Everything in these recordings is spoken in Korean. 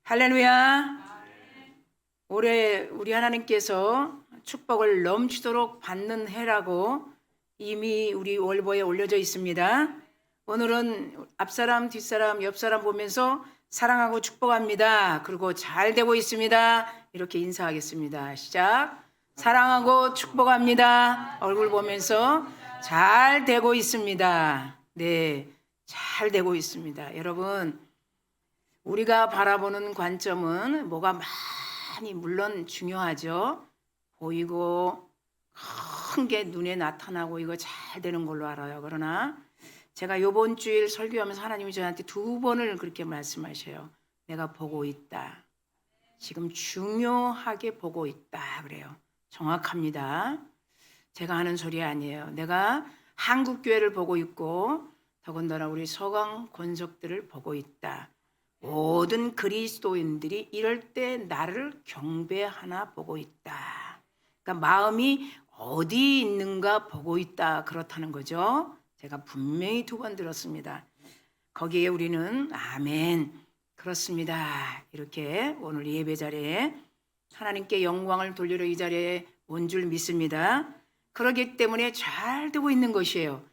할렐루야. 올해 우리 하나님께서 축복을 넘치도록 받는 해라고 이미 우리 월보에 올려져 있습니다. 오늘은 앞사람, 뒷사람, 옆사람 보면서 사랑하고 축복합니다. 그리고 잘 되고 있습니다. 이렇게 인사하겠습니다. 시작. 사랑하고 축복합니다. 얼굴 보면서 잘 되고 있습니다. 네, 잘 되고 있습니다. 여러분, 우리가 바라보는 관점은 뭐가 많이 물론 중요하죠. 보이고 큰 게 눈에 나타나고 이거 잘 되는 걸로 알아요. 그러나 제가 이번 주일 설교하면서 하나님이 저한테 2번을 그렇게 말씀하셔요. 내가 보고 있다. 지금 중요하게 보고 있다 그래요. 정확합니다. 제가 하는 소리 아니에요. 내가 한국교회를 보고 있고 더군다나 우리 서강 권속들을 보고 있다. 모든 그리스도인들이 이럴 때 나를 경배하나 보고 있다. 그러니까 마음이 어디 있는가 보고 있다 그렇다는 거죠. 제가 분명히 2번 들었습니다. 거기에 우리는 아멘 그렇습니다. 이렇게 오늘 예배 자리에 하나님께 영광을 돌리러 이 자리에 온 줄 믿습니다. 그러기 때문에 잘 되고 있는 것이에요.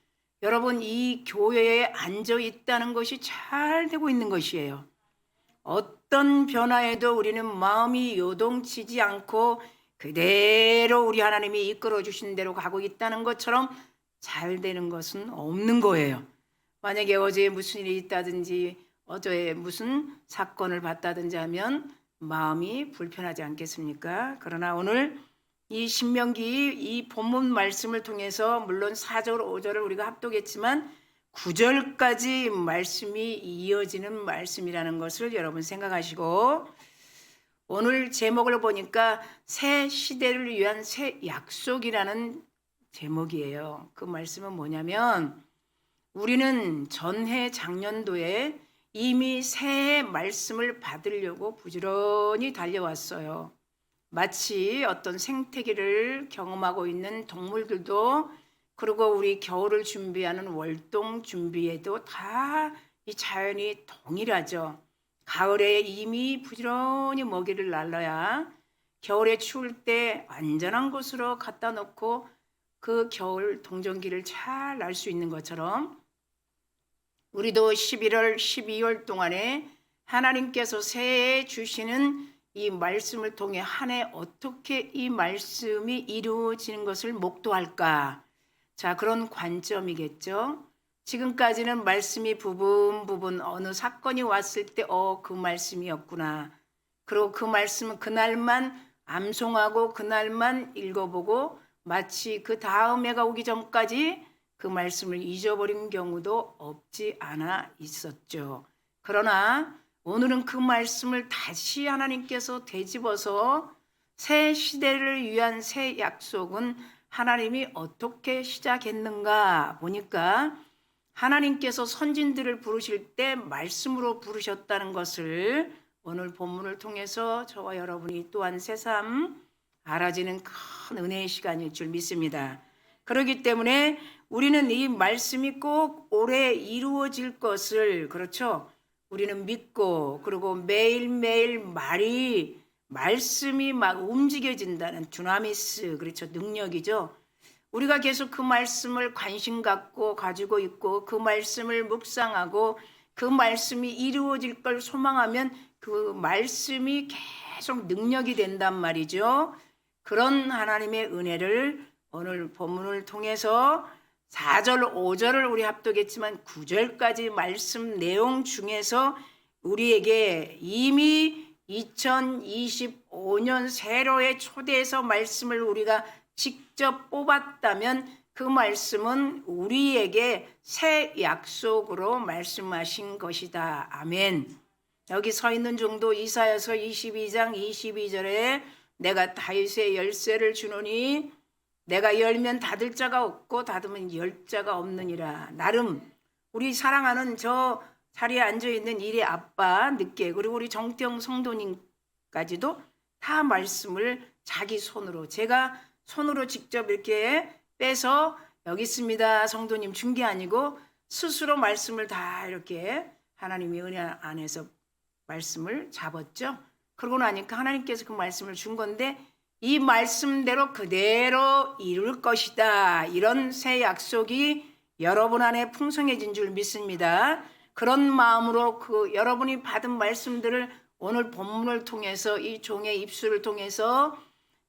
여러분 이 교회에 앉아 있다는 것이 잘 되고 있는 것이에요. 어떤 변화에도 우리는 마음이 요동치지 않고 그대로 우리 하나님이 이끌어 주신 대로 가고 있다는 것처럼 잘 되는 것은 없는 거예요. 만약에 어제 무슨 일이 있다든지 어제 무슨 사건을 봤다든지 하면 마음이 불편하지 않겠습니까? 그러나 오늘 이 신명기 이 본문 말씀을 통해서 물론 4절 5절을 우리가 합독했지만 9절까지 말씀이 이어지는 말씀이라는 것을 여러분 생각하시고 오늘 제목을 보니까 새 시대를 위한 새 약속이라는 제목이에요. 그 말씀은 뭐냐면 우리는 전해 작년도에 이미 새해 말씀을 받으려고 부지런히 달려왔어요. 마치 어떤 생태계를 경험하고 있는 동물들도 그리고 우리 겨울을 준비하는 월동 준비에도 다 이 자연이 동일하죠. 가을에 이미 부지런히 먹이를 날라야 겨울에 추울 때 안전한 곳으로 갖다 놓고 그 겨울 동정기를 잘 날 수 있는 것처럼 우리도 11월, 12월 동안에 하나님께서 새해에 주시는 이 말씀을 통해 한 해 어떻게 이 말씀이 이루어지는 것을 목도할까? 자, 그런 관점이겠죠. 지금까지는 말씀이 부분 어느 사건이 왔을 때 그 말씀이었구나. 그리고 그 말씀은 그날만 암송하고 그날만 읽어보고 마치 그 다음 해가 오기 전까지 그 말씀을 잊어버린 경우도 없지 않아 있었죠. 그러나 오늘은 그 말씀을 다시 하나님께서 되짚어서 새 시대를 위한 새 약속은 하나님이 어떻게 시작했는가 보니까 하나님께서 선진들을 부르실 때 말씀으로 부르셨다는 것을 오늘 본문을 통해서 저와 여러분이 또한 새삼 알아지는 큰 은혜의 시간일 줄 믿습니다. 그렇기 때문에 우리는 이 말씀이 꼭 올해 이루어질 것을 그렇죠. 우리는 믿고 그리고 매일매일 말씀이 막 움직여진다는 두나미스 그렇죠. 능력이죠. 우리가 계속 그 말씀을 관심 갖고 가지고 있고 그 말씀을 묵상하고 그 말씀이 이루어질 걸 소망하면 그 말씀이 계속 능력이 된단 말이죠. 그런 하나님의 은혜를 오늘 본문을 통해서 4절, 5절을 우리 합독했지만 9절까지 말씀 내용 중에서 우리에게 이미 2025년 세로에 초대해서 말씀을 우리가 직접 뽑았다면 그 말씀은 우리에게 새 약속으로 말씀하신 것이다. 아멘. 여기 서 있는 정도 이사야서 22장 22절에 내가 다윗의 열쇠를 주노니 내가 열면 닫을 자가 없고 닫으면 열 자가 없느니라. 나름 우리 사랑하는 저 자리에 앉아있는 일의 아빠 늦게 그리고 우리 정태영 성도님까지도 다 말씀을 자기 손으로 제가 손으로 직접 이렇게 빼서 여기 있습니다 성도님 준 게 아니고 스스로 말씀을 다 이렇게 하나님의 은혜 안에서 말씀을 잡았죠. 그러고 나니까 하나님께서 그 말씀을 준 건데 이 말씀대로 그대로 이룰 것이다. 이런 새 약속이 여러분 안에 풍성해진 줄 믿습니다. 그런 마음으로 그 여러분이 받은 말씀들을 오늘 본문을 통해서 이 종의 입술을 통해서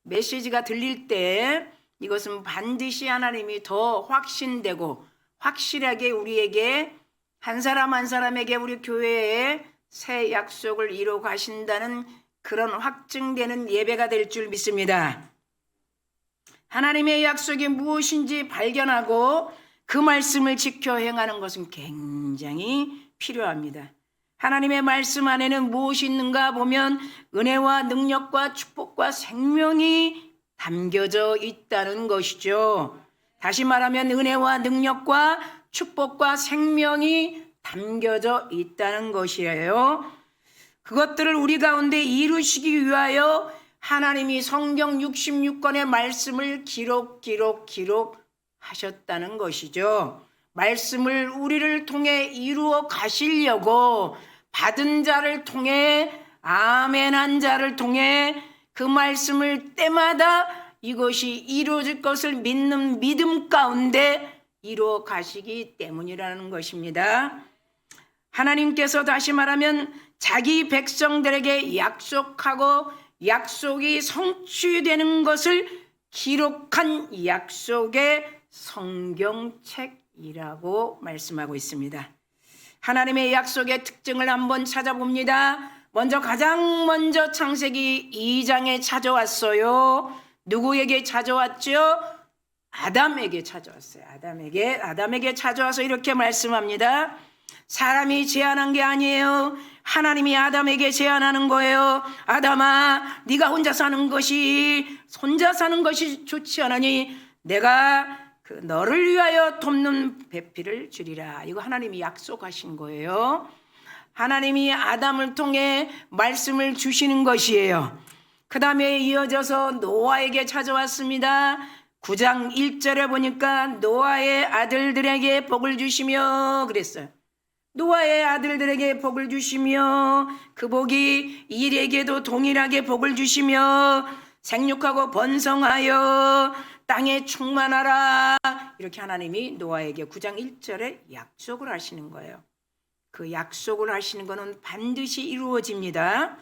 메시지가 들릴 때 이것은 반드시 하나님이 더 확신되고 확실하게 우리에게 한 사람 한 사람에게 우리 교회에 새 약속을 이루어 가신다는 그런 확증되는 예배가 될 줄 믿습니다. 하나님의 약속이 무엇인지 발견하고 그 말씀을 지켜 행하는 것은 굉장히 필요합니다. 하나님의 말씀 안에는 무엇이 있는가 보면 은혜와 능력과 축복과 생명이 담겨져 있다는 것이죠. 다시 말하면 은혜와 능력과 축복과 생명이 담겨져 있다는 것이에요. 그것들을 우리 가운데 이루시기 위하여 하나님이 성경 66권의 말씀을 기록하셨다는 것이죠. 말씀을 우리를 통해 이루어 가시려고 받은 자를 통해 아멘한 자를 통해 그 말씀을 때마다 이것이 이루어질 것을 믿는 믿음 가운데 이루어 가시기 때문이라는 것입니다. 하나님께서 다시 말하면 자기 백성들에게 약속하고 약속이 성취되는 것을 기록한 약속의 성경책이라고 말씀하고 있습니다. 하나님의 약속의 특징을 한번 찾아봅니다. 가장 먼저 창세기 2장에 찾아왔어요. 누구에게 찾아왔죠? 아담에게 찾아왔어요. 아담에게 찾아와서 이렇게 말씀합니다. 사람이 제안한 게 아니에요. 하나님이 아담에게 제안하는 거예요. 아담아, 네가 혼자 사는 것이 좋지 않으니 내가 너를 위하여 돕는 배필을 주리라. 이거 하나님이 약속하신 거예요. 하나님이 아담을 통해 말씀을 주시는 것이에요. 그 다음에 이어져서 노아에게 찾아왔습니다. 9장 1절에 보니까 노아의 아들들에게 복을 주시며 그랬어요. 노아의 아들들에게 복을 주시며 그 복이 일에게도 동일하게 복을 주시며 생육하고 번성하여 땅에 충만하라. 이렇게 하나님이 노아에게 9장 1절에 약속을 하시는 거예요. 그 약속을 하시는 것은 반드시 이루어집니다.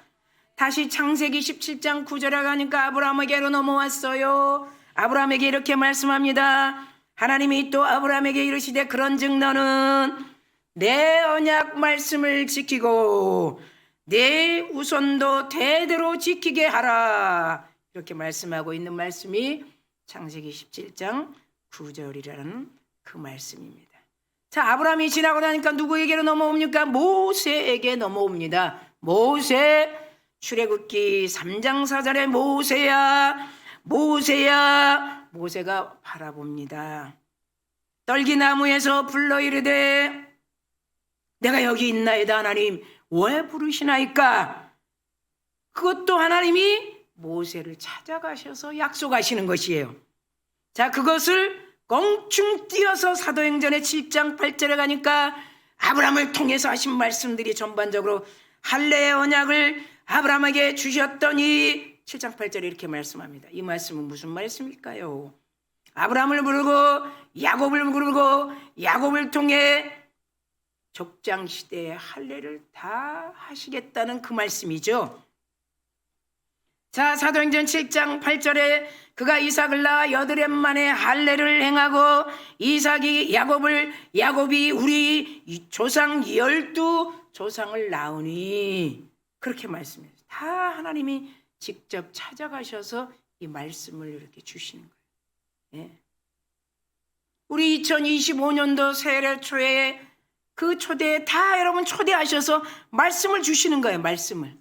다시 창세기 17장 9절에 가니까 아브라함에게로 넘어왔어요. 아브라함에게 이렇게 말씀합니다. 하나님이 또 아브라함에게 이르시되 그런즉 너는 내 언약 말씀을 지키고 내 후손도 대대로 지키게 하라. 이렇게 말씀하고 있는 말씀이 창세기 17장 9절이라는 그 말씀입니다. 자, 아브라함이 지나고 나니까 누구에게로 넘어옵니까? 모세에게 넘어옵니다. 모세, 출애굽기 3장 4절에 모세가 바라봅니다. 떨기나무에서 불러 이르되 내가 여기 있나이다. 하나님 왜 부르시나이까? 그것도 하나님이 모세를 찾아가셔서 약속하시는 것이에요. 자, 그것을 껑충 뛰어서 사도행전의 7장 8절에 가니까 아브라함을 통해서 하신 말씀들이 전반적으로 할례의 언약을 아브라함에게 주셨더니 7장 8절에 이렇게 말씀합니다. 이 말씀은 무슨 말씀일까요? 아브라함을 부르고 야곱을 통해 족장시대의 할례를 다 하시겠다는 그 말씀이죠. 자, 사도행전 7장 8절에 그가 이삭을 낳아 8해 만에 할례를 행하고 야곱이 우리 조상 12조상을 낳으니 그렇게 말씀해요. 다 하나님이 직접 찾아가셔서 이 말씀을 이렇게 주시는 거예요. 예. 우리 2025년도 새해 초에 그 초대에 다 여러분 초대하셔서 말씀을 주시는 거예요. 말씀을.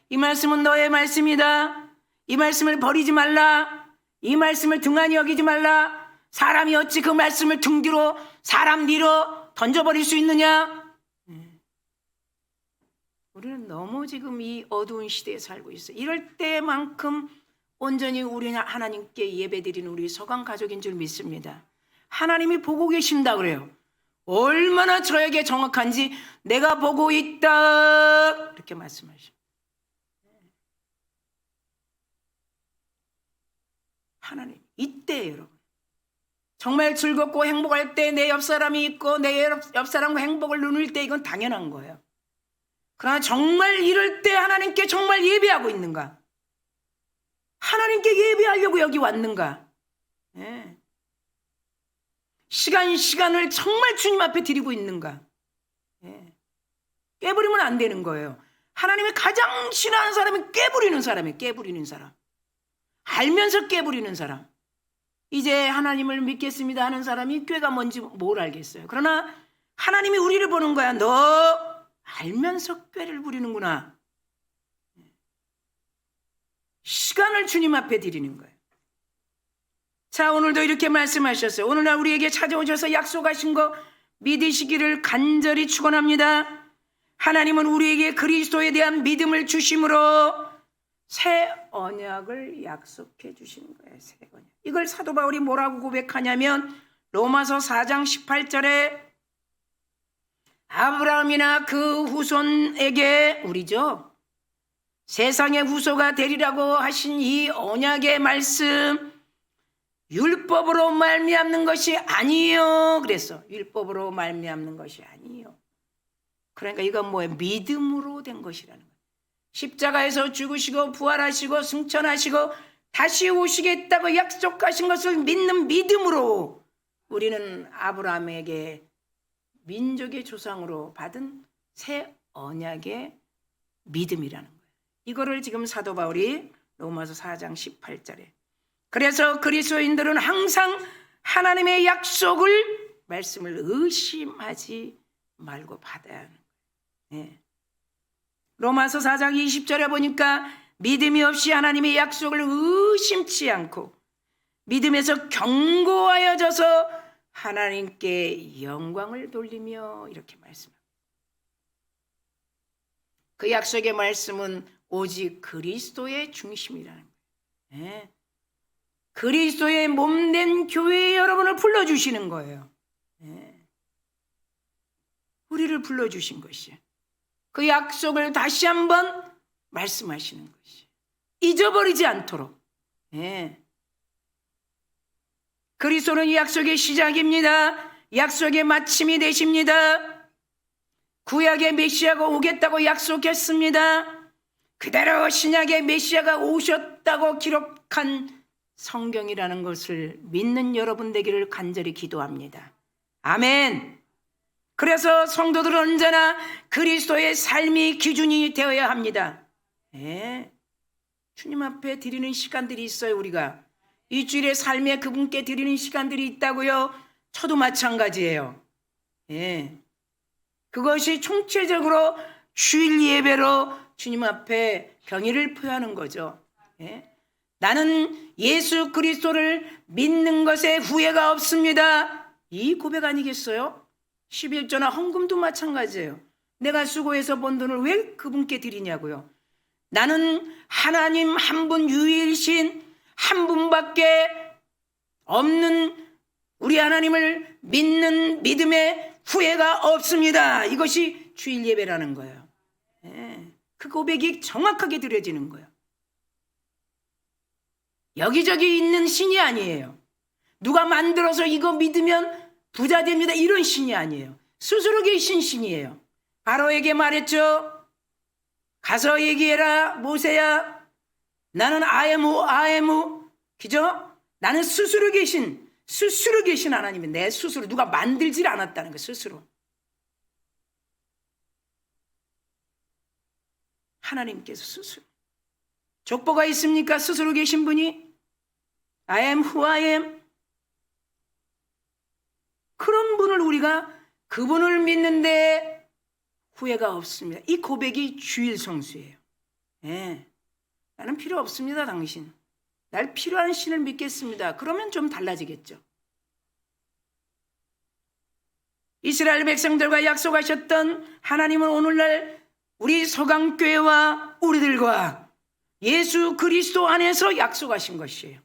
이 말씀은 너의 말씀이다. 이 말씀을 버리지 말라. 이 말씀을 등한히 여기지 말라. 사람이 어찌 그 말씀을 등 뒤로 사람 뒤로 던져버릴 수 있느냐? 우리는 너무 지금 이 어두운 시대에 살고 있어요. 이럴 때만큼 온전히 우리 하나님께 예배드리는 우리 서강 가족인 줄 믿습니다. 하나님이 보고 계신다 그래요. 얼마나 저에게 정확한지 내가 보고 있다. 이렇게 말씀하셔. 하나님, 이때 여러분. 정말 즐겁고 행복할 때 내 옆사람이 있고 내 옆사람과 행복을 누릴 때 이건 당연한 거예요. 그러나 정말 이럴 때 하나님께 정말 예배하고 있는가? 하나님께 예배하려고 여기 왔는가? 예. 시간을 정말 주님 앞에 드리고 있는가? 예. 깨부리면 안 되는 거예요. 하나님이 가장 싫어하는 사람이 깨부리는 사람이에요. 깨부리는 사람. 알면서 깨부리는 사람. 이제 하나님을 믿겠습니다 하는 사람이 꾀가 뭔지 뭘 알겠어요. 그러나 하나님이 우리를 보는 거야. 너 알면서 꾀를 부리는구나. 시간을 주님 앞에 드리는 거예요. 자, 오늘도 이렇게 말씀하셨어요. 오늘날 우리에게 찾아오셔서 약속하신 거 믿으시기를 간절히 축원합니다. 하나님은 우리에게 그리스도에 대한 믿음을 주심으로 새 언약을 약속해 주시는 거예요. 새 언약. 이걸 사도 바울이 뭐라고 고백하냐면 로마서 4장 18절에 아브라함이나 그 후손에게 우리죠. 세상의 후손가 되리라고 하신 이 언약의 말씀 율법으로 말미암는 것이 아니요. 그래서 율법으로 말미암는 것이 아니요. 그러니까 이건 뭐예요? 믿음으로 된 것이라는 거예요. 십자가에서 죽으시고 부활하시고 승천하시고 다시 오시겠다고 약속하신 것을 믿는 믿음으로 우리는 아브라함에게 민족의 조상으로 받은 새 언약의 믿음이라는 거예요. 이거를 지금 사도 바울이 로마서 4장 18절에 그래서 그리스도인들은 항상 하나님의 약속을 말씀을 의심하지 말고 받아야 하는 거예요. 네. 로마서 4장 20절에 보니까 믿음이 없이 하나님의 약속을 의심치 않고 믿음에서 견고하여져서 하나님께 영광을 돌리며 이렇게 말씀합니다. 그 약속의 말씀은 오직 그리스도의 중심이라는 거예요. 네. 그리스도의 몸된 교회에 여러분을 불러주시는 거예요. 네. 우리를 불러주신 것이에요. 그 약속을 다시 한번 말씀하시는 것이 잊어버리지 않도록. 네. 그리스도는 이 약속의 시작입니다. 약속의 마침이 되십니다. 구약의 메시아가 오겠다고 약속했습니다. 그대로 신약의 메시아가 오셨다고 기록한 성경이라는 것을 믿는 여러분 되기를 간절히 기도합니다. 아멘. 그래서 성도들은 언제나 그리스도의 삶이 기준이 되어야 합니다. 네. 주님 앞에 드리는 시간들이 있어요. 우리가 일주일에 삶에 그분께 드리는 시간들이 있다고요. 저도 마찬가지예요. 네. 그것이 총체적으로 주일 예배로 주님 앞에 경의를 표하는 거죠. 네. 나는 예수 그리스도를 믿는 것에 후회가 없습니다. 이 고백 아니겠어요? 11조나 헌금도 마찬가지예요. 내가 수고해서 번 돈을 왜 그분께 드리냐고요. 나는 하나님 한 분 유일신 한 분밖에 없는 우리 하나님을 믿는 믿음에 후회가 없습니다. 이것이 주일 예배라는 거예요. 네. 그 고백이 정확하게 드려지는 거예요. 여기저기 있는 신이 아니에요. 누가 만들어서 이거 믿으면 부자 됩니다 이런 신이 아니에요. 스스로 계신 신이에요. 바로에게 말했죠. 가서 얘기해라 모세야. 나는 아에무 그죠? 나는 스스로 계신 하나님이 내 스스로 누가 만들질 않았다는 거 스스로. 하나님께서 스스로. 족보가 있습니까? 스스로 계신 분이 I am who I am. 그런 분을 우리가 그분을 믿는데 후회가 없습니다. 이 고백이 주일 성수예요. 네. 나는 필요 없습니다. 당신. 날 필요한 신을 믿겠습니다. 그러면 좀 달라지겠죠. 이스라엘 백성들과 약속하셨던 하나님은 오늘날 우리 서강교회와 우리들과 예수 그리스도 안에서 약속하신 것이에요.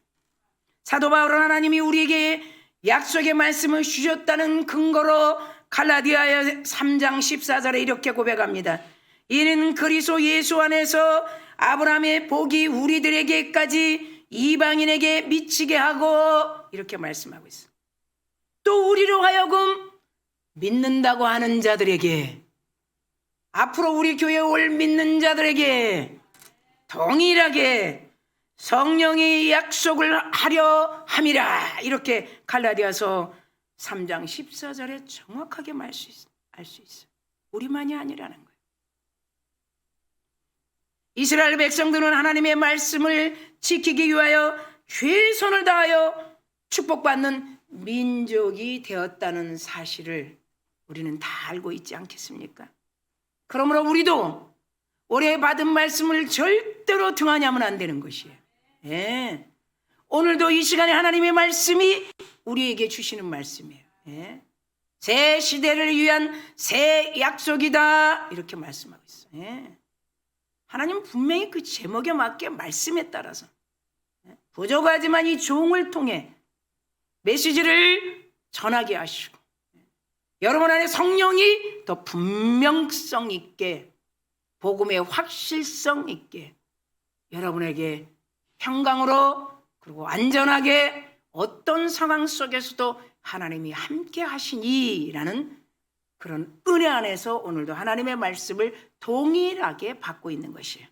사도 바울은 하나님이 우리에게 약속의 말씀을 주셨다는 근거로 갈라디아 3장 14절에 이렇게 고백합니다. 이는 그리스도 예수 안에서 아브라함의 복이 우리들에게까지 이방인에게 미치게 하고, 이렇게 말씀하고 있어요. 또 우리로 하여금 믿는다고 하는 자들에게, 앞으로 우리 교회에 올 믿는 자들에게 동일하게 성령이 약속을 하려 함이라. 이렇게 갈라디아서 3장 14절에 정확하게 알 수 있어요. 우리만이 아니라는 거예요. 이스라엘 백성들은 하나님의 말씀을 지키기 위하여 최선을 다하여 축복받는 민족이 되었다는 사실을 우리는 다 알고 있지 않겠습니까? 그러므로 우리도 올해 받은 말씀을 절대로 등한히하면 안 되는 것이에요. 예. 오늘도 이 시간에 하나님의 말씀이 우리에게 주시는 말씀이에요. 예. 새 시대를 위한 새 약속이다, 이렇게 말씀하고 있어요. 예. 하나님은 분명히 그 제목에 맞게 말씀에 따라서 부족하지만 이 종을 통해 메시지를 전하게 하시고, 여러분 안에 성령이 더 분명성 있게, 복음의 확실성 있게 여러분에게 평강으로 그리고 안전하게 어떤 상황 속에서도 하나님이 함께 하시니라는 그런 은혜 안에서 오늘도 하나님의 말씀을 동일하게 받고 있는 것이에요.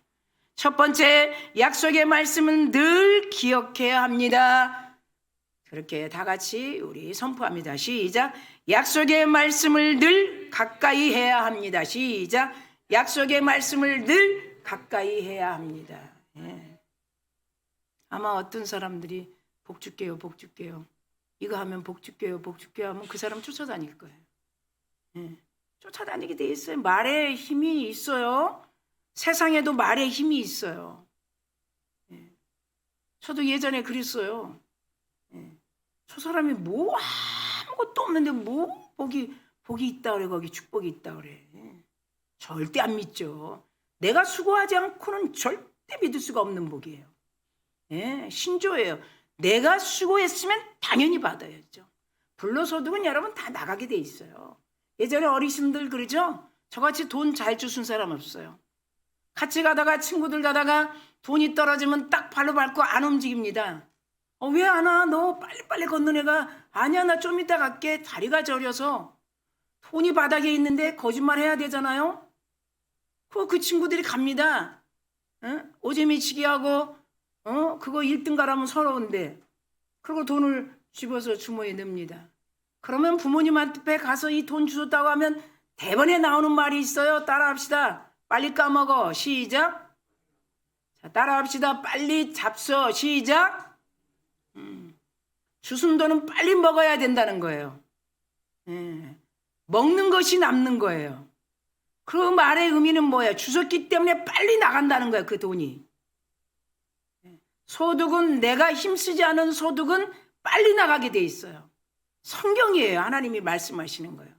첫 번째, 약속의 말씀은 늘 기억해야 합니다. 그렇게 다 같이 우리 선포합니다. 시작. 약속의 말씀을 늘 가까이 해야 합니다. 시작. 약속의 말씀을 늘 가까이 해야 합니다. 예. 아마 어떤 사람들이 복 줄게요, 복 줄게요, 이거 하면 복 줄게요, 복 줄게요 하면 그 사람 쫓아다닐 거예요. 예. 쫓아다니게 돼 있어요. 말에 힘이 있어요. 세상에도 말에 힘이 있어요. 예. 저도 예전에 그랬어요. 예. 저 사람이 뭐 아무것도 없는데 뭐 복이 있다 그래, 거기 축복이 있다 그래. 예. 절대 안 믿죠. 내가 수고하지 않고는 절대 믿을 수가 없는 복이에요. 예. 신조예요. 내가 수고했으면 당연히 받아야죠. 불로소득은 여러분 다 나가게 돼 있어요. 예전에 어르신들 그러죠? 저같이 돈 잘 주신 사람 없어요. 같이 가다가 친구들 가다가 돈이 떨어지면 딱 발로 밟고 안 움직입니다. 왜 안 와? 너 빨리빨리 걷는 애가. 아니야, 나 좀 이따 갈게. 다리가 저려서. 돈이 바닥에 있는데 거짓말 해야 되잖아요. 그 친구들이 갑니다. 오재미치기 하고 그거 1등 가라면 서러운데, 그리고 돈을 집어서 주머니에 넣습니다. 그러면 부모님한테 가서 이 돈 주셨다고 하면 대번에 나오는 말이 있어요. 따라합시다. 빨리 까먹어. 시작. 자, 따라합시다. 빨리 잡숴. 시작. 주순 돈은 빨리 먹어야 된다는 거예요. 예. 먹는 것이 남는 거예요. 그 말의 의미는 뭐예요? 주셨기 때문에 빨리 나간다는 거예요. 그 돈이. 소득은, 내가 힘쓰지 않은 소득은 빨리 나가게 돼 있어요. 성경이에요. 하나님이 말씀하시는 거예요.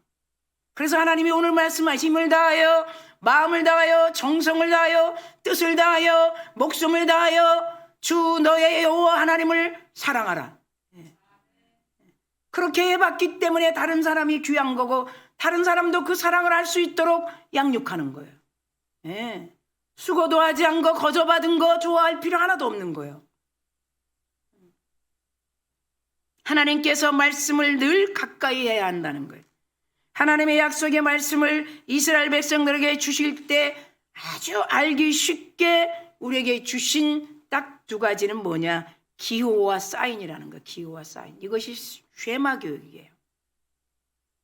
그래서 하나님이 오늘 말씀하신 힘을 다하여, 마음을 다하여, 정성을 다하여, 뜻을 다하여, 목숨을 다하여 주 너의 여호와 하나님을 사랑하라. 그렇게 해봤기 때문에 다른 사람이 귀한 거고, 다른 사람도 그 사랑을 할 수 있도록 양육하는 거예요. 예. 수고도 하지 않고 거저받은 거 좋아할 필요 하나도 없는 거예요. 하나님께서 말씀을 늘 가까이 해야 한다는 거예요. 하나님의 약속의 말씀을 이스라엘 백성들에게 주실 때 아주 알기 쉽게 우리에게 주신 딱 두 가지는 뭐냐? 기호와 사인이라는 거예요. 기호와 사인. 이것이 쉐마 교육이에요.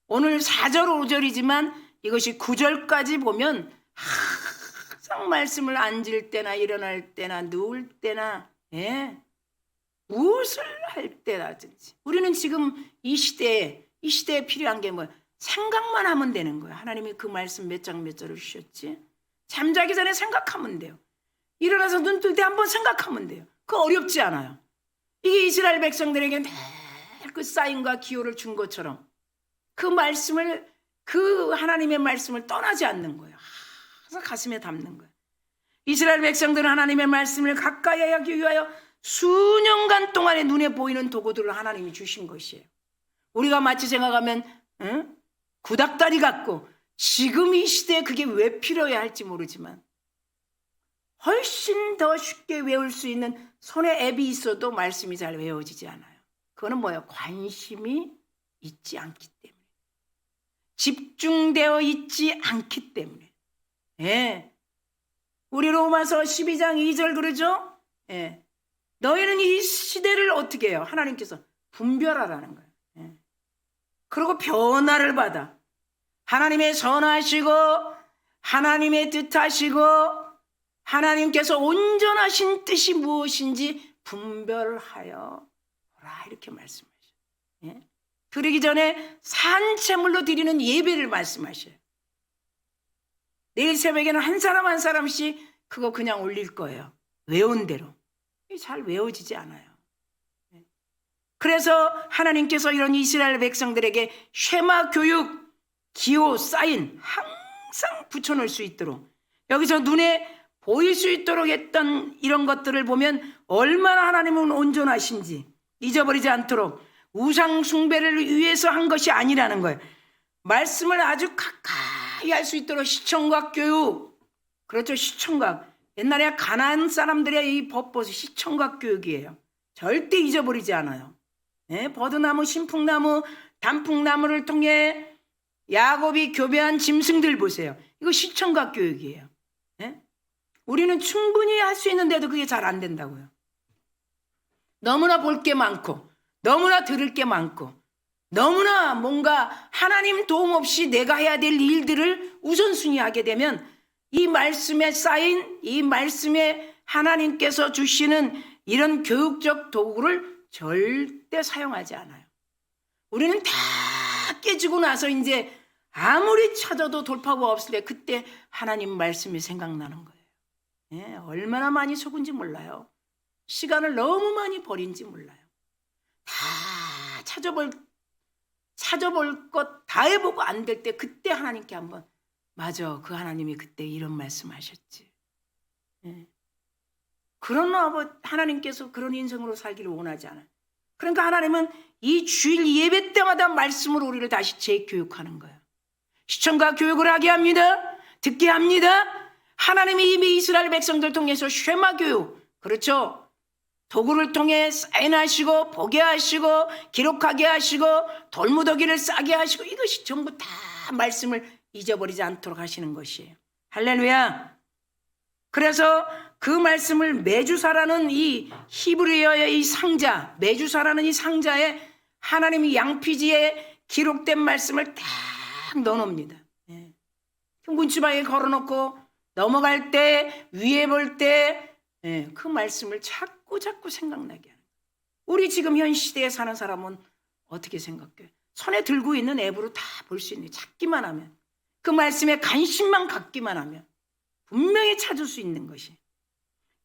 오늘 4절 5절이지만 이것이 9절까지 보면 항상 말씀을 앉을 때나 일어날 때나 누울 때나, 예, 무엇을 할 때라든지 우리는 지금 이 시대에 필요한 게 뭐야? 생각만 하면 되는 거야. 하나님이 그 말씀 몇 장 몇 절을 주셨지? 잠자기 전에 생각하면 돼요. 일어나서 눈 뜰 때 한번 생각하면 돼요. 그거 어렵지 않아요. 이게 이스라엘 백성들에게 늘 그 사인과 기호를 준 것처럼 그 말씀을, 그 하나님의 말씀을 떠나지 않는 거예요. 항상 가슴에 담는 거예요. 이스라엘 백성들은 하나님의 말씀을 가까이 하기 위하여 수년간 동안에 눈에 보이는 도구들을 하나님이 주신 것이에요. 우리가 마치 생각하면 구닥다리 같고 지금 이 시대에 그게 왜 필요해야 할지 모르지만 훨씬 더 쉽게 외울 수 있는 손에 앱이 있어도 말씀이 잘 외워지지 않아요. 그거는 뭐예요? 관심이 있지 않기 때문에. 집중되어 있지 않기 때문에. 예. 우리 로마서 12장 2절 그러죠? 예. 너희는 이 시대를 어떻게 해요? 하나님께서 분별하라는 거예요. 예. 그리고 변화를 받아. 하나님의 선하시고 하나님의 뜻하시고 하나님께서 온전하신 뜻이 무엇인지 분별하여 보라 이렇게 말씀하셔요. 예? 그러기 전에 산채물로 드리는 예배를 말씀하셔요. 내일 새벽에는 한 사람 한 사람씩 그거 그냥 올릴 거예요. 외운 대로. 잘 외워지지 않아요. 그래서 하나님께서 이런 이스라엘 백성들에게 쉐마 교육, 기호, 사인 항상 붙여놓을 수 있도록 여기서 눈에 보일 수 있도록 했던 이런 것들을 보면 얼마나 하나님은 온전하신지 잊어버리지 않도록 우상 숭배를 위해서 한 것이 아니라는 거예요. 말씀을 아주 가까이 할 수 있도록 시청각 교육. 그렇죠. 시청각. 옛날에 가나안 사람들의 이 법보스 시청각 교육이에요. 절대 잊어버리지 않아요. 네? 버드나무, 신풍나무, 단풍나무를 통해 야곱이 교배한 짐승들 보세요. 이거 시청각 교육이에요. 네? 우리는 충분히 할 수 있는데도 그게 잘 안 된다고요. 너무나 볼 게 많고 너무나 들을 게 많고 너무나 뭔가 하나님 도움 없이 내가 해야 될 일들을 우선순위하게 되면 이 말씀에 쌓인 이 말씀에 하나님께서 주시는 이런 교육적 도구를 절대 사용하지 않아요. 우리는 다 깨지고 나서 이제 아무리 찾아도 돌파구가 없을 때 그때 하나님 말씀이 생각나는 거예요. 예, 얼마나 많이 속은지 몰라요. 시간을 너무 많이 버린지 몰라요. 다 찾아볼 것 다 해보고 안 될 때 그때 하나님께 한번 맞아 그 하나님이 그때 이런 말씀하셨지. 예. 그런 하나님께서 그런 인생으로 살기를 원하지 않아요. 그러니까 하나님은 이 주일 예배 때마다 말씀으로 우리를 다시 재교육하는 거예요. 시청각 교육을 하게 합니다. 듣게 합니다. 하나님이 이미 이스라엘 백성들 통해서 쉐마 교육 그렇죠. 도구를 통해 사인하시고 보게 하시고 기록하게 하시고 돌무더기를 싸게 하시고 이것이 전부 다 말씀을 잊어버리지 않도록 하시는 것이에요. 할렐루야. 그래서 그 말씀을 메주사라는 이 히브리어의 이 상자, 메주사라는 이 상자에 하나님이 양피지에 기록된 말씀을 딱 넣어놓습니다. 예. 문지방에 걸어놓고 넘어갈 때 위에 볼 때 그 말씀을 자꾸 생각나게 하는 거예요. 우리 지금 현 시대에 사는 사람은 어떻게 생각해요? 손에 들고 있는 앱으로 다 볼 수 있는 찾기만 하면 그 말씀에 관심만 갖기만 하면 분명히 찾을 수 있는 것이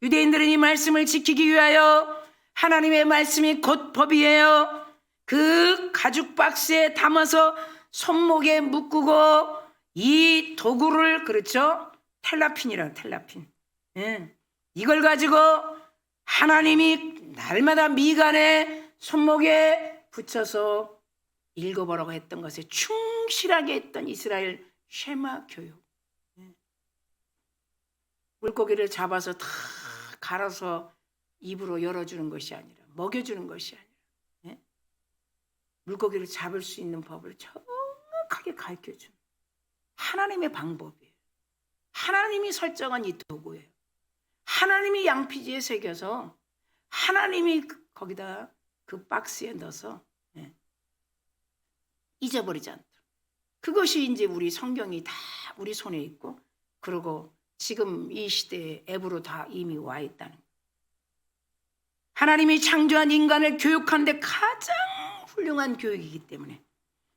유대인들은 이 말씀을 지키기 위하여 하나님의 말씀이 곧 법이에요. 그 가죽 박스에 담아서 손목에 묶고 이 도구를 그렇죠? 텔라핀이라는 텔라핀. 예. 이걸 가지고 하나님이 날마다 미간에 손목에 붙여서 읽어보라고 했던 것에 충실하게 했던 이스라엘 쉐마 교육. 물고기를 잡아서 다 갈아서 입으로 열어주는 것이 아니라 먹여주는 것이 아니라 물고기를 잡을 수 있는 법을 정확하게 가르쳐주는 하나님의 방법이에요. 하나님이 설정한 이 도구예요. 하나님이 양피지에 새겨서 하나님이 거기다 그 박스에 넣어서 잊어버리지 않도록. 그것이 이제 우리 성경이 다 우리 손에 있고 그리고 지금 이 시대에 앱으로 다 이미 와 있다는 거예요. 하나님이 창조한 인간을 교육하는데 가장 훌륭한 교육이기 때문에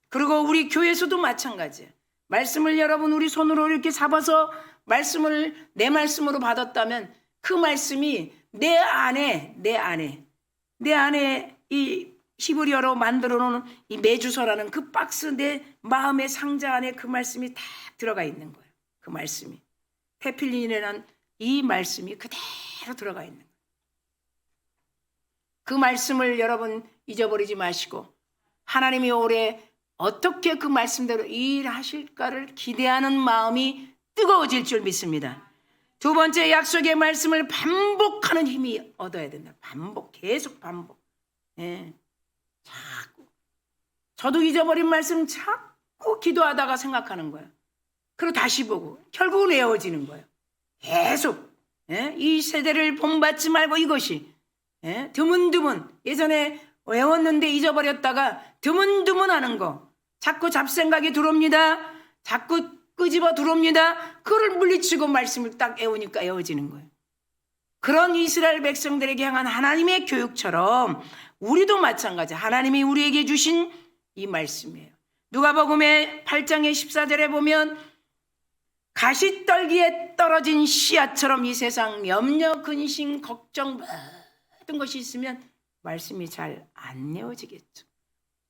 그리고 우리 교회에서도 마찬가지예요. 말씀을 여러분 우리 손으로 이렇게 잡아서 말씀을 내 말씀으로 받았다면 그 말씀이 내 안에 이 히브리어로 만들어 놓은 이 메주서라는 그 박스 내 마음의 상자 안에 그 말씀이 다 들어가 있는 거예요. 그 말씀이 테필린이라는 이 말씀이 그대로 들어가 있는 거예요. 그 말씀을 여러분 잊어버리지 마시고 하나님이 올해 어떻게 그 말씀대로 일하실까를 기대하는 마음이 뜨거워질 줄 믿습니다. 두 번째, 약속의 말씀을 반복하는 힘이 얻어야 된다. 반복, 계속 반복. 예. 자꾸. 저도 잊어버린 말씀 자꾸 기도하다가 생각하는 거예요. 그리고 다시 보고 결국은 외워지는 거예요. 계속. 예? 이 세대를 본받지 말고 이것이 드문드문, 예전에 외웠는데 잊어버렸다가 드문드문 하는 거, 자꾸 잡생각이 들어옵니다. 자꾸 끄집어 들어옵니다. 그걸 물리치고 말씀을 딱 외우니까 외워지는 거예요. 그런 이스라엘 백성들에게 향한 하나님의 교육처럼 우리도 마찬가지, 하나님이 우리에게 주신 이 말씀이에요. 누가복음의 8장의 14절에 보면 가시떨기에 떨어진 씨앗처럼 이 세상 염려, 근심, 걱정 모든 것이 있으면 말씀이 잘 안 내어지겠죠.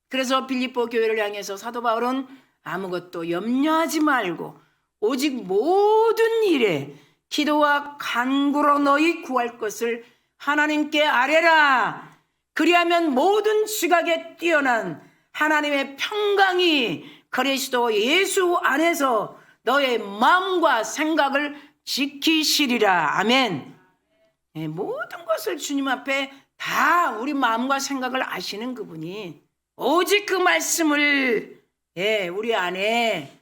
그래서 빌립보 교회를 향해서 사도 바울은 아무것도 염려하지 말고 오직 모든 일에 기도와 간구로 너희 구할 것을 하나님께 아뢰라. 그리하면 모든 지각에 뛰어난 하나님의 평강이 그리스도 예수 안에서 너의 마음과 생각을 지키시리라. 아멘. 모든 것을 주님 앞에 다 우리 마음과 생각을 아시는 그분이 오직 그 말씀을 우리 안에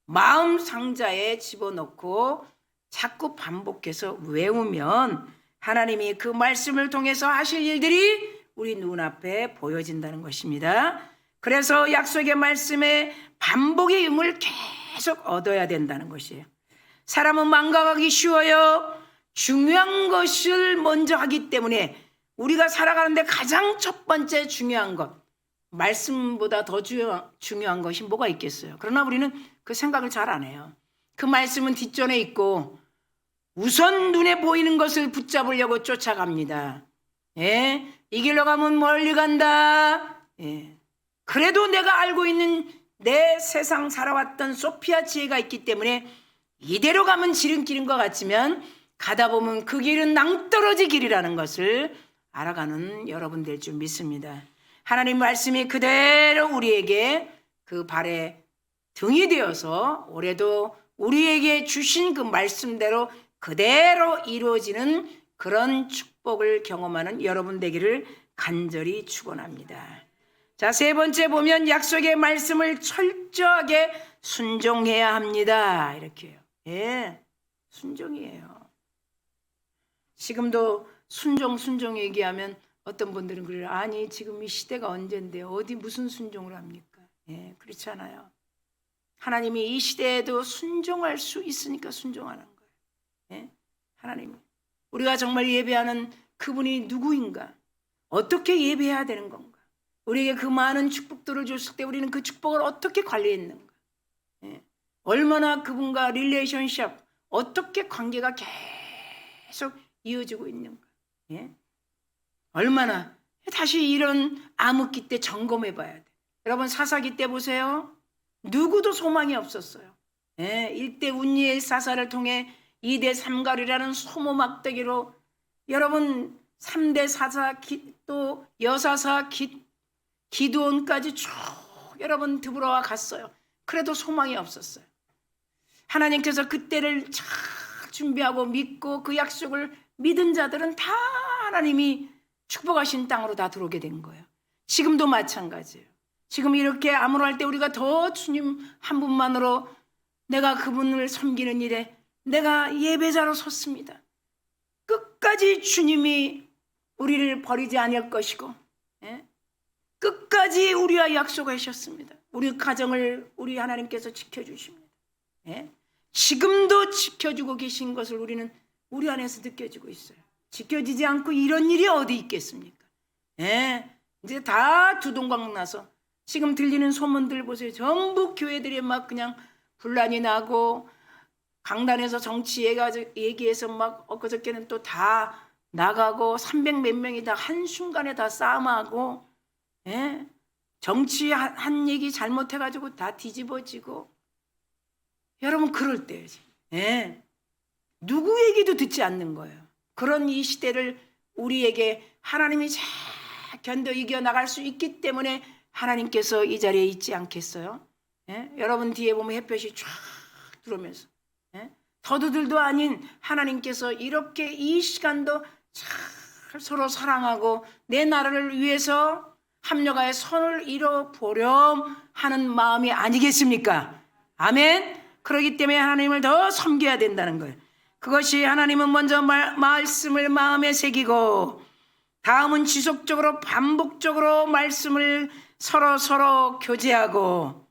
마음 상자에 집어넣고 자꾸 반복해서 외우면 하나님이 그 말씀을 통해서 하실 일들이 우리 눈앞에 보여진다는 것입니다. 그래서 약속의 말씀에 반복의 힘을 계속 얻어야 된다는 것이에요. 사람은 망각하기 쉬워요. 중요한 것을 먼저 하기 때문에 우리가 살아가는데 가장 첫 번째 중요한 것, 말씀보다 더 중요한 것이 뭐가 있겠어요. 그러나 우리는 그 생각을 잘 안 해요. 그 말씀은 뒷전에 있고 우선 눈에 보이는 것을 붙잡으려고 쫓아갑니다. 이 길로 가면 멀리 간다. 그래도 내가 알고 있는 내 세상 살아왔던 소피아 지혜가 있기 때문에 이대로 가면 지름길인 것 같지만 가다 보면 그 길은 낭떠러지 길이라는 것을 알아가는 여러분 될 줄 믿습니다. 하나님 말씀이 그대로 우리에게 그 발에 등이 되어서 올해도 우리에게 주신 그 말씀대로 그대로 이루어지는 그런 축복을 경험하는 여러분 되기를 간절히 축원합니다. 자, 세 번째 보면 약속의 말씀을 철저하게 순종해야 합니다. 이렇게요. 순종이에요. 지금도 순종 얘기하면 어떤 분들은 그래요. 아니 지금 이 시대가 언젠데 어디 무슨 순종을 합니까? 그렇지 않아요. 하나님이 이 시대에도 순종할 수 있으니까 순종하는 거예요. 하나님, 우리가 정말 예배하는 그분이 누구인가? 어떻게 예배해야 되는 건가? 우리에게 그 많은 축복들을 줬을 때 우리는 그 축복을 어떻게 관리했는가? 얼마나 그분과 릴레이션십, 어떻게 관계가 계속 이어지고 있는가? 얼마나 다시 이런 암흑기 때 점검해 봐야 돼. 여러분 사사기 때 보세요. 누구도 소망이 없었어요. 1대 운니엘 사사를 통해 2대 삼갈이라는 소모 막대기로 여러분 3대 사사 또 여사사 기드온까지 쭉 여러분 드보라와 갔어요. 그래도 소망이 없었어요. 하나님께서 그때를 잘 준비하고 믿고 그 약속을 믿은 자들은 다 하나님이 축복하신 땅으로 다 들어오게 된 거예요. 지금도 마찬가지예요. 지금 이렇게 암울할 때 우리가 더 주님 한 분만으로 내가 그분을 섬기는 일에 내가 예배자로 섰습니다. 끝까지 주님이 우리를 버리지 않을 것이고 끝까지 우리와 약속하셨습니다. 우리 가정을 우리 하나님께서 지켜주십니다. 지금도 지켜주고 계신 것을 우리는 우리 안에서 느껴지고 있어요. 지켜지지 않고 이런 일이 어디 있겠습니까? 이제 다 두동강 나서 지금 들리는 소문들 보세요. 전부 교회들이 막 그냥 분란이 나고 강단에서 정치 얘기해서 막 엊그저께는 또 다 나가고 300 몇 명이 다 한순간에 다 싸움하고 정치 한 얘기 잘못해가지고 다 뒤집어지고 여러분 그럴 때예요. 누구 얘기도 듣지 않는 거예요. 그런 이 시대를 우리에게 하나님이 잘 견뎌 이겨나갈 수 있기 때문에 하나님께서 이 자리에 있지 않겠어요? 예? 여러분 뒤에 보면 햇볕이 쫙 들어오면서 예? 더두들도 아닌 하나님께서 이렇게 이 시간도 잘 서로 사랑하고 내 나라를 위해서 합력하여 선을 이뤄보렴 하는 마음이 아니겠습니까? 아멘. 그렇기 때문에 하나님을 더 섬겨야 된다는 거예요. 그것이 하나님은 먼저 말씀을 마음에 새기고 다음은 지속적으로 반복적으로 말씀을 서로 교제하고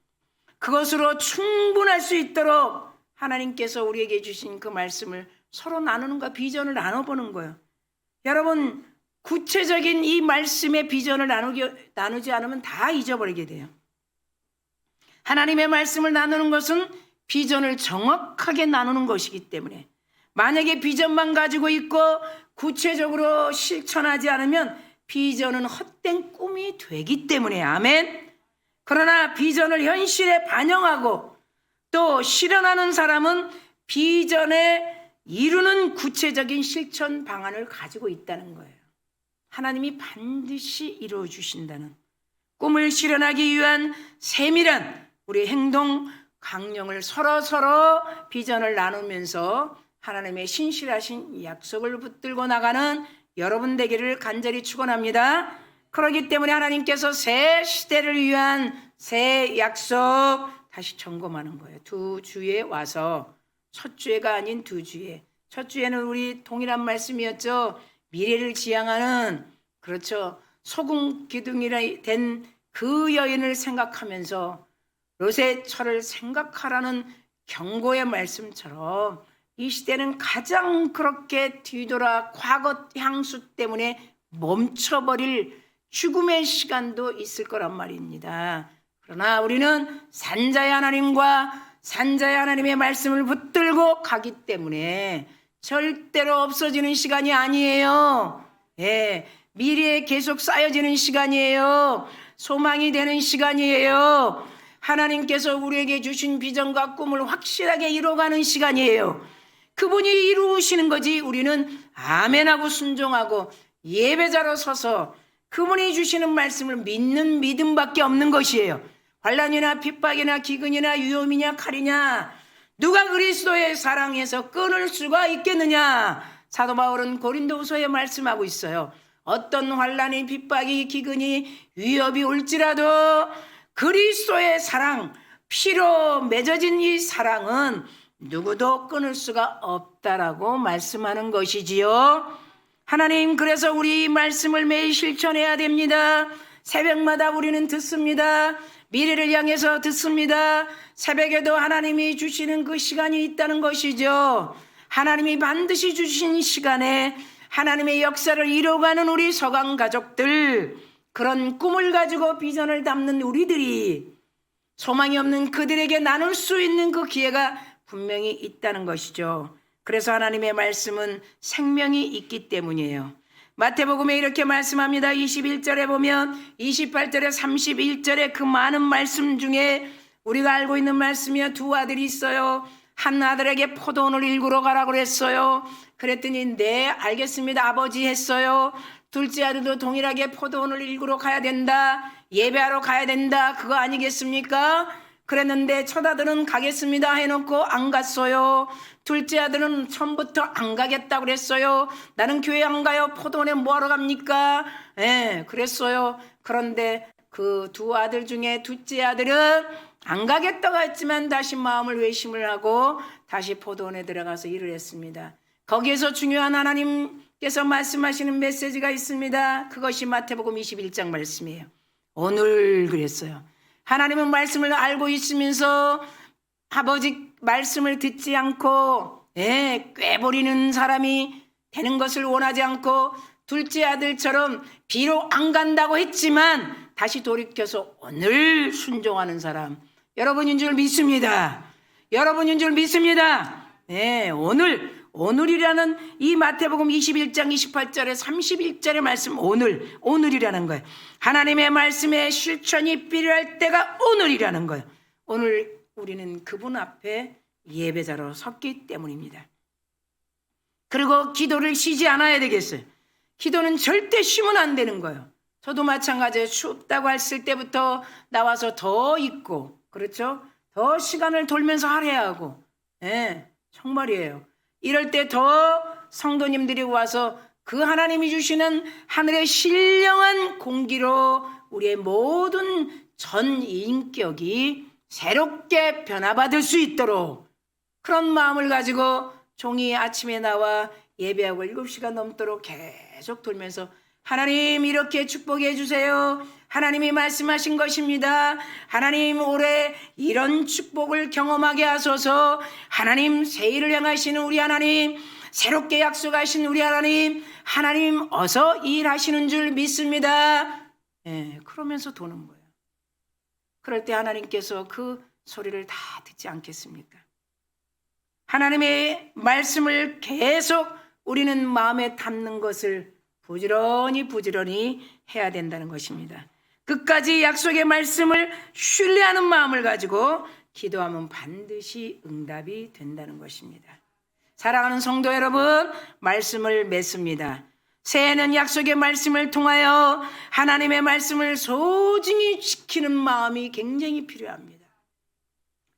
그것으로 충분할 수 있도록 하나님께서 우리에게 주신 그 말씀을 서로 나누는 거, 비전을 나눠보는 거예요. 여러분 구체적인 이 말씀의 비전을 나누지 않으면 다 잊어버리게 돼요. 하나님의 말씀을 나누는 것은 비전을 정확하게 나누는 것이기 때문에 만약에 비전만 가지고 있고 구체적으로 실천하지 않으면 비전은 헛된 꿈이 되기 때문에 아멘. 그러나 비전을 현실에 반영하고 또 실현하는 사람은 비전에 이루는 구체적인 실천 방안을 가지고 있다는 거예요. 하나님이 반드시 이루어 주신다는 꿈을 실현하기 위한 세밀한 우리 행동 강령을 서로 비전을 나누면서 하나님의 신실하신 약속을 붙들고 나가는 여러분 되기를 간절히 축원합니다. 그렇기 때문에 하나님께서 새 시대를 위한 새 약속 다시 점검하는 거예요. 두 주에 와서 첫 주에가 아닌 두 주에. 첫 주에는 우리 동일한 말씀이었죠. 미래를 지향하는 그렇죠. 소금 기둥이라 된 그 여인을 생각하면서 롯의 철을 생각하라는 경고의 말씀처럼 이 시대는 가장 그렇게 뒤돌아 과거 향수 때문에 멈춰버릴 죽음의 시간도 있을 거란 말입니다. 그러나 우리는 산자의 하나님과 산자의 하나님의 말씀을 붙들고 가기 때문에 절대로 없어지는 시간이 아니에요. 예, 미래에 계속 쌓여지는 시간이에요. 소망이 되는 시간이에요. 하나님께서 우리에게 주신 비전과 꿈을 확실하게 이루어가는 시간이에요. 그분이 이루시는 거지 우리는 아멘하고 순종하고 예배자로 서서 그분이 주시는 말씀을 믿는 믿음밖에 없는 것이에요. 환난이나 핍박이나 기근이나 위험이냐 칼이냐 누가 그리스도의 사랑에서 끊을 수가 있겠느냐. 사도 바울은 고린도후서에 말씀하고 있어요. 어떤 환난이 핍박이 기근이 위협이 올지라도 그리스도의 사랑 피로 맺어진 이 사랑은 누구도 끊을 수가 없다라고 말씀하는 것이지요. 하나님 그래서 우리 이 말씀을 매일 실천해야 됩니다. 새벽마다 우리는 듣습니다. 미래를 향해서 듣습니다. 새벽에도 하나님이 주시는 그 시간이 있다는 것이죠. 하나님이 반드시 주신 시간에 하나님의 역사를 이루어가는 우리 서강 가족들, 그런 꿈을 가지고 비전을 담는 우리들이 소망이 없는 그들에게 나눌 수 있는 그 기회가 분명히 있다는 것이죠. 그래서 하나님의 말씀은 생명이 있기 때문이에요. 마태복음에 이렇게 말씀합니다. 21절에 보면 28절에 31절에 그 많은 말씀 중에 우리가 알고 있는 말씀이요. 두 아들이 있어요. 한 아들에게 포도원을 일구러 가라고 그랬어요. 그랬더니 네 알겠습니다 아버지 했어요. 둘째 아들도 동일하게 포도원을 일구러 가야 된다. 예배하러 가야 된다. 그거 아니겠습니까? 그랬는데 첫 아들은 가겠습니다 해놓고 안 갔어요. 둘째 아들은 처음부터 안 가겠다고 그랬어요. 나는 교회 안 가요. 포도원에 뭐하러 갑니까? 예, 그랬어요. 그런데 그 두 아들 중에 둘째 아들은 안 가겠다고 했지만 다시 마음을 회심을 하고 다시 포도원에 들어가서 일을 했습니다. 거기에서 중요한 하나님께서 말씀하시는 메시지가 있습니다. 그것이 마태복음 21장 말씀이에요. 오늘 그랬어요. 하나님은 말씀을 알고 있으면서 아버지 말씀을 듣지 않고 꾀부리는 사람이 되는 것을 원하지 않고 둘째 아들처럼 비록 안 간다고 했지만 다시 돌이켜서 오늘 순종하는 사람, 여러분인 줄 믿습니다. 여러분인 줄 믿습니다. 오늘이라는 이 마태복음 21장 28절에 31절의 말씀 오늘이라는 거예요. 하나님의 말씀의 실천이 필요할 때가 오늘이라는 거예요. 오늘 우리는 그분 앞에 예배자로 섰기 때문입니다. 그리고 기도를 쉬지 않아야 되겠어요. 기도는 절대 쉬면 안 되는 거예요. 저도 마찬가지예요. 춥다고 했을 때부터 나와서 더 있고, 그렇죠? 더 시간을 돌면서 할애하고, 예, 정말이에요. 이럴 때 더 성도님들이 와서 그 하나님이 주시는 하늘의 신령한 공기로 우리의 모든 전 인격이 새롭게 변화받을 수 있도록 그런 마음을 가지고 종이 아침에 나와 예배하고 7시간 넘도록 계속 돌면서 하나님 이렇게 축복해 주세요. 하나님이 말씀하신 것입니다. 하나님 올해 이런 축복을 경험하게 하소서. 하나님 새해를 향하시는 우리 하나님, 새롭게 약속하신 우리 하나님, 하나님 어서 일하시는 줄 믿습니다. 예, 그러면서 도는 거예요. 그럴 때 하나님께서 그 소리를 다 듣지 않겠습니까? 하나님의 말씀을 계속 우리는 마음에 담는 것을 부지런히 해야 된다는 것입니다. 끝까지 약속의 말씀을 신뢰하는 마음을 가지고 기도하면 반드시 응답이 된다는 것입니다. 사랑하는 성도 여러분, 말씀을 맺습니다. 새해는 약속의 말씀을 통하여 하나님의 말씀을 소중히 지키는 마음이 굉장히 필요합니다.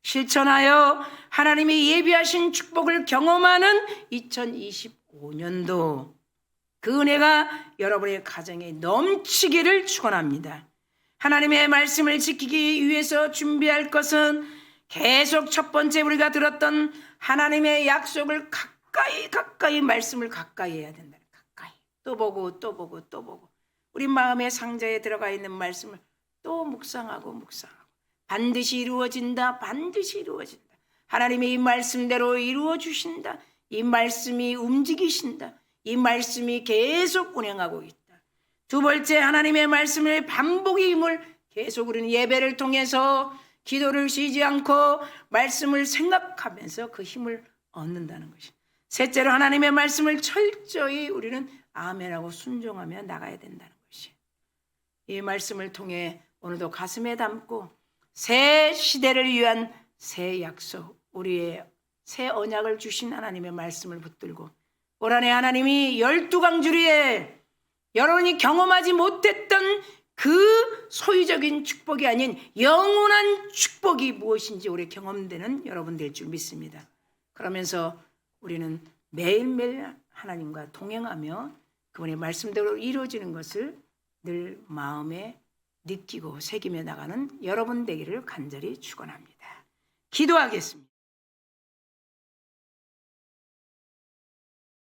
실천하여 하나님이 예비하신 축복을 경험하는 2025년도 그 은혜가 여러분의 가정에 넘치기를 축원합니다. 하나님의 말씀을 지키기 위해서 준비할 것은 계속 첫 번째 우리가 들었던 하나님의 약속을 가까이 말씀을 가까이 해야 된다. 가까이 또 보고 우리 마음의 상자에 들어가 있는 말씀을 또 묵상하고 반드시 이루어진다. 하나님의 이 말씀대로 이루어 주신다. 이 말씀이 움직이신다. 이 말씀이 계속 운행하고 있다. 두 번째, 하나님의 말씀의 반복의 힘을 계속 우리는 예배를 통해서 기도를 쉬지 않고 말씀을 생각하면서 그 힘을 얻는다는 것이. 셋째로, 하나님의 말씀을 철저히 우리는 아멘하고 순종하며 나가야 된다는 것이. 이 말씀을 통해 오늘도 가슴에 담고 새 시대를 위한 새 약속, 우리의 새 언약을 주신 하나님의 말씀을 붙들고 올 한해 하나님이 12강주리에 여러분이 경험하지 못했던 그 소유적인 축복이 아닌 영원한 축복이 무엇인지 올해 경험되는 여러분 될 줄 믿습니다. 그러면서 우리는 매일매일 하나님과 동행하며 그분의 말씀대로 이루어지는 것을 늘 마음에 느끼고 새기며 나가는 여러분 되기를 간절히 축원합니다. 기도하겠습니다.